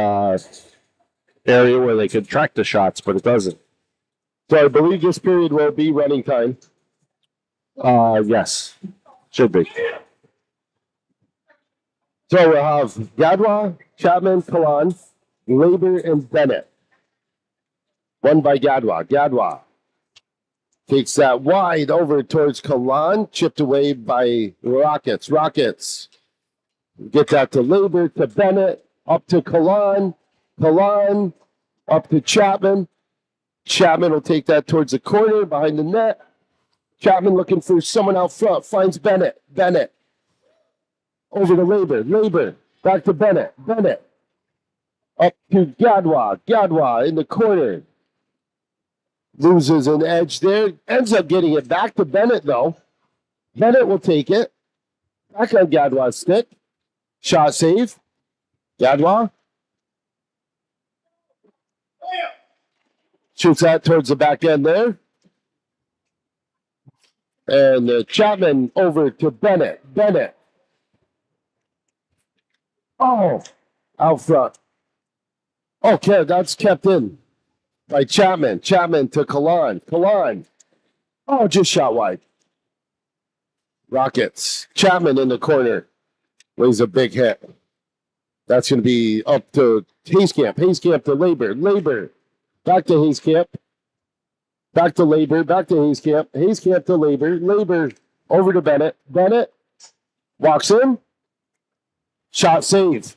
Speaker 1: area where they could track the shots, but it doesn't.
Speaker 2: So I believe this period will be running time.
Speaker 1: Yes, should be.
Speaker 2: So we'll have Gadwa, Chapman, Kalan, Labor, and Bennett. One by Gadwa. Gadwa takes that wide over towards Kalan, chipped away by Rockets. Rockets get that to Labor, to Bennett, up to Kalan. Kalan, up to Chapman. Chapman will take that towards the corner behind the net. Chapman looking for someone out front, finds Bennett. Bennett over to Labor. Labor back to Bennett. Bennett up to Gadwa. Gadwa in the corner. Loses an edge there. Ends up getting it back to Bennett, though. Bennett will take it. Back on Gadwa's stick. Shot save. Gadwa. Shoots that towards the back end there. And Chapman over to Bennett. Bennett. Oh, out front. Okay, that's kept in by Chapman. Chapman to Kalan. Kalan. Oh, just shot wide. Rockets. Chapman in the corner. Lays a big hit. That's going to be up to Hayscamp. Hayscamp to Labor. Labor. Back to Hayscamp. Back to Labor. Back to Hayscamp. Hayscamp to Labor. Labor over to Bennett. Bennett walks in. Shot save.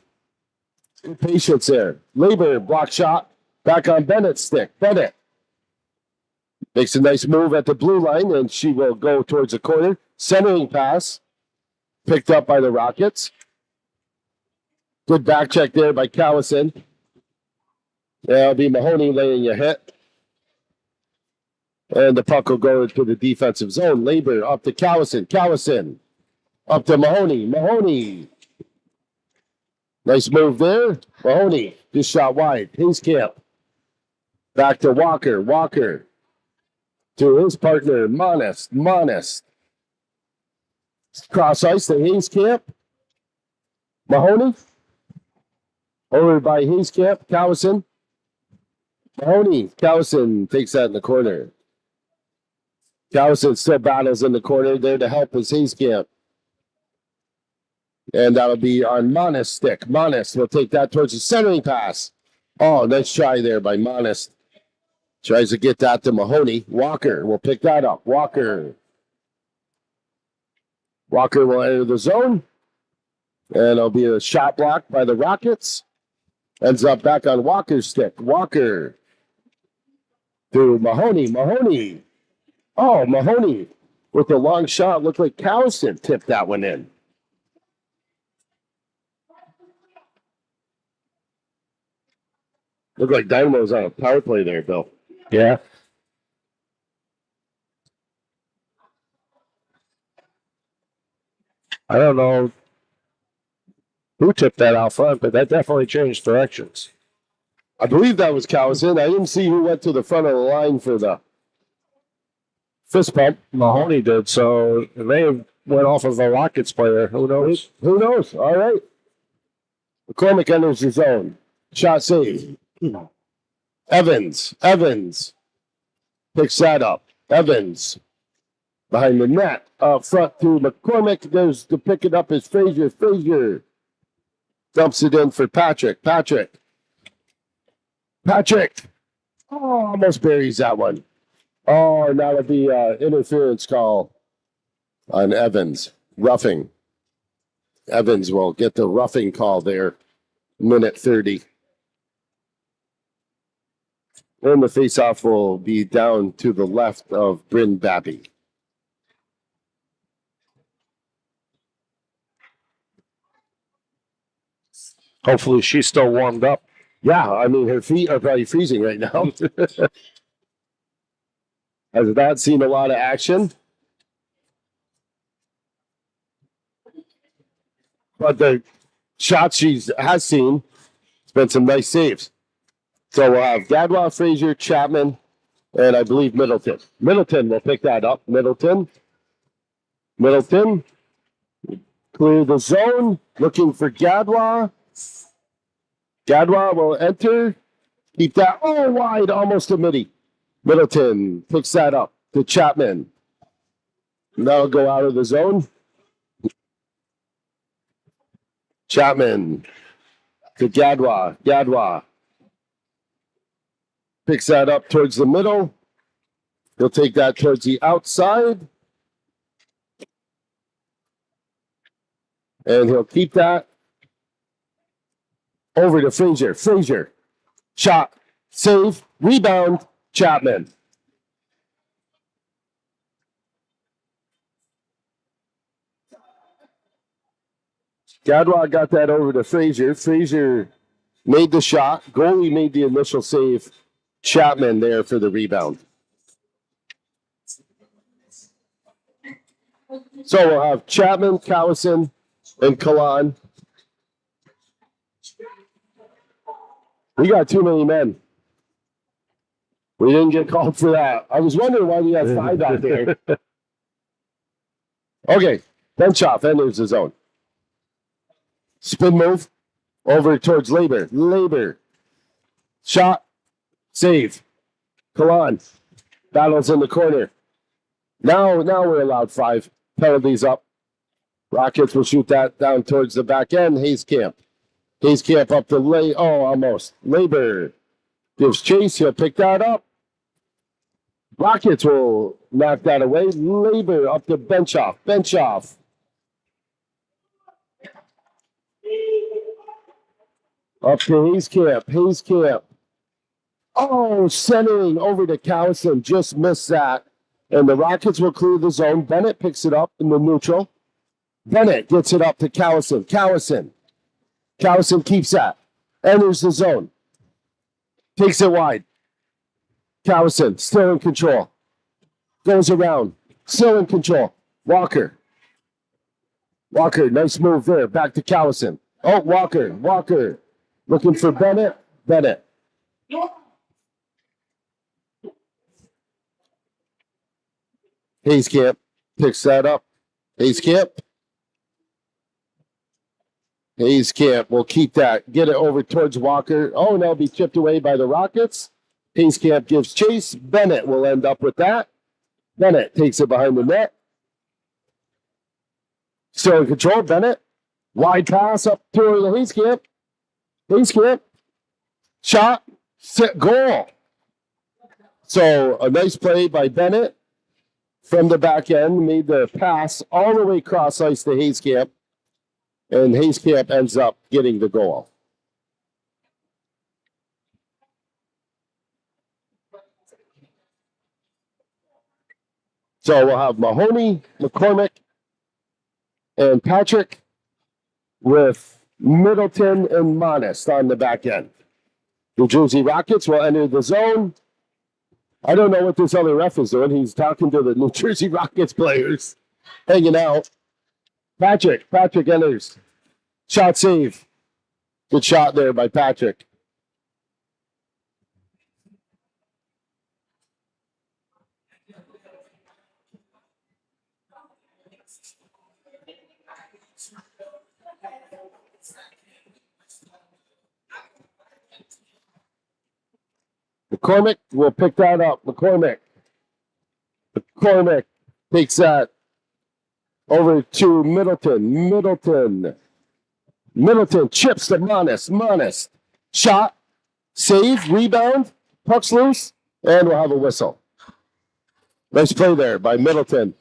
Speaker 2: Patience there. Labor block shot. Back on Bennett's stick. Bennett makes a nice move at the blue line, and she will go towards the corner. Centering pass. Picked up by the Rockets. Good back check there by Cowison. That'll be Mahoney laying a hit. And the puck will go into the defensive zone. Labor up to Cowison. Cowison up to Mahoney. Mahoney. Nice move there. Mahoney just shot wide. Hayscamp. Back to Walker. Walker to his partner, Monist. Monist. Cross ice to Hayscamp. Mahoney. Over by Hayscamp. Cowison. Mahoney. Cowison takes that in the corner. Cowison still battles in the corner. There to help is Hayscamp. And that'll be on Monis' stick. Monis will take that towards the centering pass. Oh, nice try there by Monis. Tries to get that to Mahoney. Walker will pick that up. Walker will enter the zone. And it'll be a shot block by the Rockets. Ends up back on Walker's stick. Walker to Mahoney. Mahoney. Oh, Mahoney with the long shot. Looked like Cowson tipped that one in. Looked like Dynamo was on a power play there, Bill.
Speaker 1: Yeah. I don't know who tipped that out front, but that definitely changed directions.
Speaker 2: I believe that was Cowson. I didn't see who went to the front of the line for the fist pump.
Speaker 1: Mahoney did, so it may have went off of a Rockets player. Who knows?
Speaker 2: Who knows? All right. McCormick enters the zone. Shot save. Evans picks that up. Evans behind the net. Up front to McCormick. Goes to pick it up as Frazier. Frazier dumps it in for Patrick. Patrick. Oh, almost buries that one. Oh, and that'll be interference call on Evans. Roughing. Evans will get the roughing call there. Minute 30. And the faceoff will be down to the left of Bryn Babby.
Speaker 1: Hopefully she's still warmed up.
Speaker 2: Yeah, I mean, her feet are probably freezing right now. Has not seen a lot of action. But the shots she has seen, it's been some nice saves. So we'll have Gadwa, Frazier, Chapman, and I believe Middleton. Middleton will pick that up. Middleton. Clear the zone. Looking for Gadwa. Gadwa will enter. Keep that wide, almost a midi. Middleton picks that up to Chapman. That'll go out of the zone. Chapman to Gadwa. Gadwa picks that up towards the middle. He'll take that towards the outside. And he'll keep that over to Frazier. Frazier. Shot. Save. Rebound. Chapman. Gadwa got that over to Frazier. Frazier made the shot. Goalie made the initial save. Chapman there for the rebound. So we'll have Chapman, Cowison, and Kalan. We got too many men. We didn't get called for that. I was wondering why we had 5 out there. Okay, Benchoff enters the zone. Spin move over towards Labor. Labor. Shot. Save. Kalan. Battles in the corner. Now we're allowed 5 penalties up. Rockets will shoot that down towards the back end. Hayescamp up to almost. Labor gives chase. He'll pick that up. Rockets will knock that away. Labor up to Benchoff. Benchoff. Up to Hayescamp. Oh, centering over to Cowson. Just missed that. And the Rockets will clear the zone. Bennett picks it up in the neutral. Bennett gets it up to Cowson. Cowson keeps that. Enters the zone. Takes it wide. Cowson still in control. Goes around. Still in control. Walker, nice move there. Back to Cowson. Oh, Walker. Looking for Bennett. Hayescamp picks that up. Hayescamp will keep that. Get it over towards Walker. Oh, and that'll be chipped away by the Rockets. Hayescamp gives chase. Bennett will end up with that. Bennett takes it behind the net. Still in control. Bennett Wide pass up to the Hayscamp. Hayscamp. Shot. Set. Goal. So a nice play by Bennett from the back end. Made the pass all the way across ice to Hayscamp. And Hayscamp ends up getting the goal. So we'll have Mahoney, McCormick, and Patrick with Middleton and Monist on the back end. New Jersey Rockets will enter the zone. I don't know what this other ref is doing. He's talking to the New Jersey Rockets players, hanging out. Patrick enters. Shot save. Good shot there by Patrick. McCormick will pick that up. McCormick takes that over to Middleton. Middleton chips to Monist. Shot, save, rebound, puck's loose, and we'll have a whistle. Nice play there by Middleton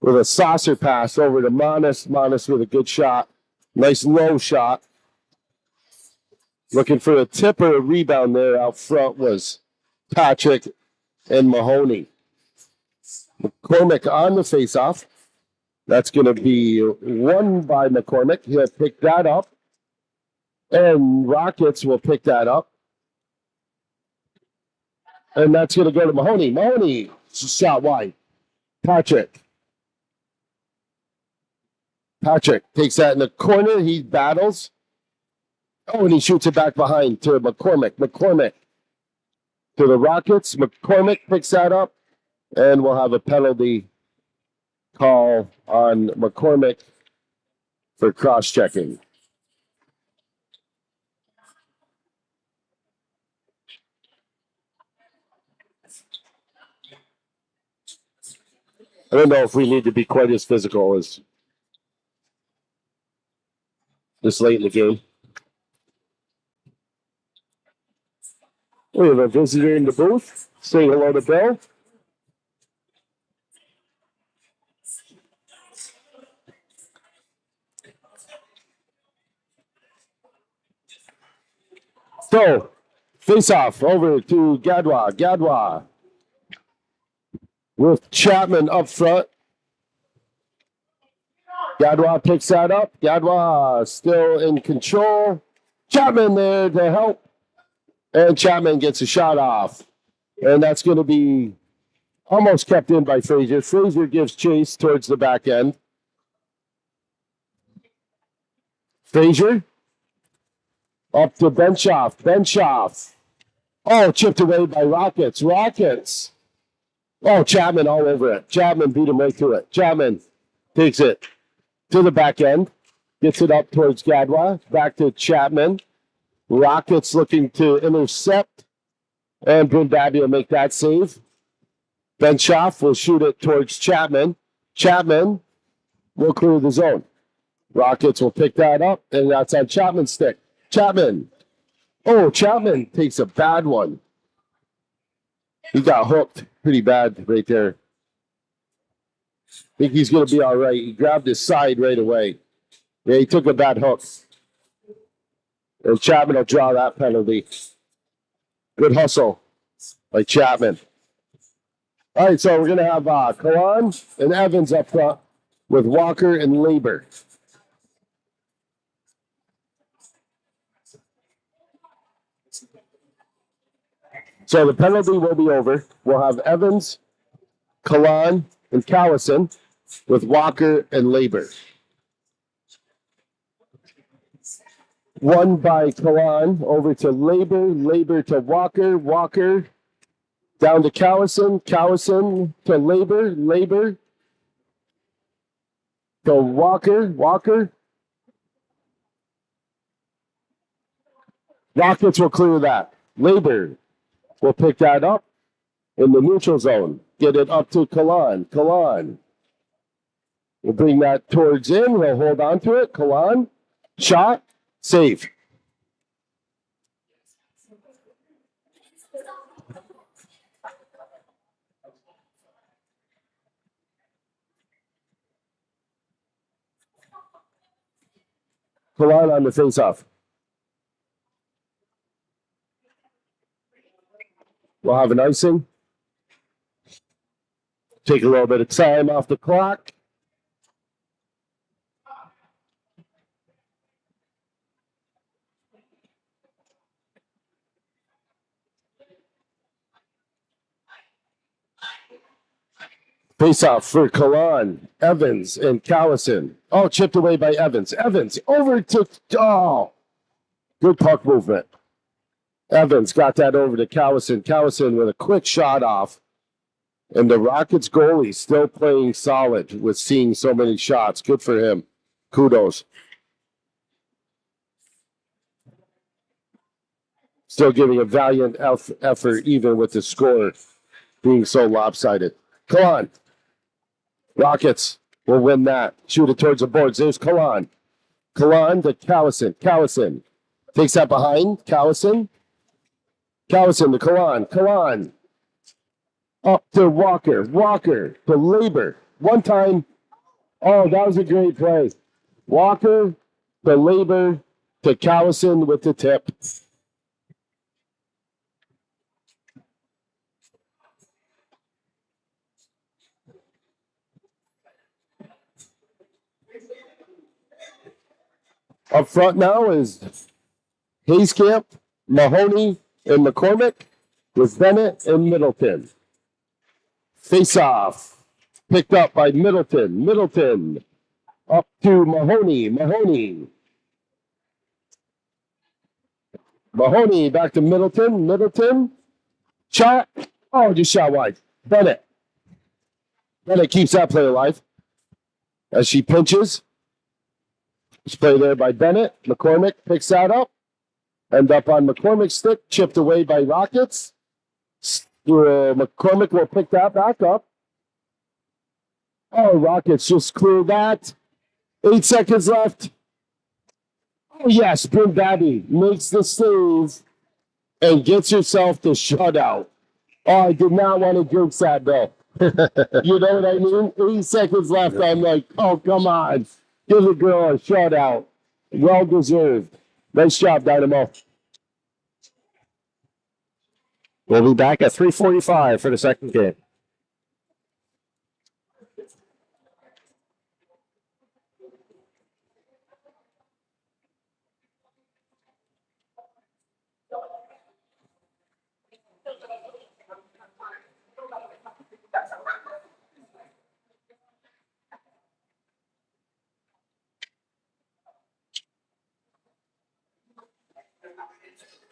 Speaker 2: with a saucer pass over to Monist. Monist with a good shot. Nice low shot. Looking for a tip or a rebound there out front was Patrick and Mahoney. McCormick on the faceoff. That's going to be won by McCormick. He'll pick that up. And Rockets will pick that up. And that's going to go to Mahoney. Mahoney shot wide. Patrick takes that in the corner. He battles. Oh, and he shoots it back behind to McCormick. McCormick to the Rockets. McCormick picks that up. And we'll have a penalty call on McCormick for cross-checking. I don't know if we need to be quite as physical as this late in the game. We have a visitor in the booth. Say hello to Bill. So, face off over to Gadwa. Gadwa with Chapman up front. Gadwa picks that up. Gadwa still in control. Chapman there to help. And Chapman gets a shot off. And that's going to be almost kept in by Frazier. Frazier gives chase towards the back end. Frazier up to Benshoff. Benshoff. Oh, chipped away by Rockets. Rockets. Oh, Chapman all over it. Chapman beat him right to it. Chapman takes it to the back end. Gets it up towards Gadwa. Back to Chapman. Rockets looking to intercept. And Brindabby will make that save. Benshoff will shoot it towards Chapman. Chapman will clear the zone. Rockets will pick that up. And that's on Chapman's stick. Chapman. Oh, Chapman takes a bad one. He got hooked pretty bad right there. I think he's going to be all right. He grabbed his side right away. Yeah, he took a bad hook. And Chapman will draw that penalty. Good hustle by Chapman. All right, so we're going to have Kalan and Evans up front with Walker and Labor. So the penalty will be over. We'll have Evans, Kalan, and Callison with Walker and Labor. One by Kalan over to Labor, Labor to Walker, Walker down to Callison, Callison to Labor, Labor to Walker, Walker. Rockets will clear that. Labor will pick that up in the neutral zone. Get it up to Kalan. Kalan We'll bring that towards in. We'll hold on to it. Kalan. Shot. Save. Kalan on the face-off. We'll have an icing. Take a little bit of time off the clock. Face-off for Kalan, Evans, and Callison. Oh, chipped away by Evans. Evans over to, oh, good puck movement. Evans got that over to Callison. Callison with a quick shot off. And the Rockets goalie still playing solid with seeing so many shots. Good for him. Kudos. Still giving a valiant effort even with the score being so lopsided. Kalan. Rockets will win that. Shoot it towards the boards. There's Kalan. Kalan to Callison. Callison takes that behind. Callison. Callison to Kalan. Kalan. Up to Walker. Walker to Labor. One time. Oh, that was a great play. Walker to Labor to Callison with the tip. Up front now is Hayscamp, Mahoney, and McCormick with Bennett and Middleton. Face off. Picked up by Middleton. Middleton up to Mahoney. Mahoney. Mahoney back to Middleton. Middleton. Shot. Oh, just shot wide. Bennett. Bennett keeps that play alive as she pinches. This play there by Bennett. McCormick picks that up. End up on McCormick's stick. Chipped away by Rockets. McCormick will pick that back up. Oh, Rockets just clear that. 8 seconds left. Oh, yes. Bryn Babby makes the save and gets herself the shutout. Oh, I did not want to jinx that, though. You know what I mean? 8 seconds left. I'm like, oh, come on. Give the girl a shutout. Well deserved. Nice job, Dynamo.
Speaker 1: We'll be back at 3:45 for the second game.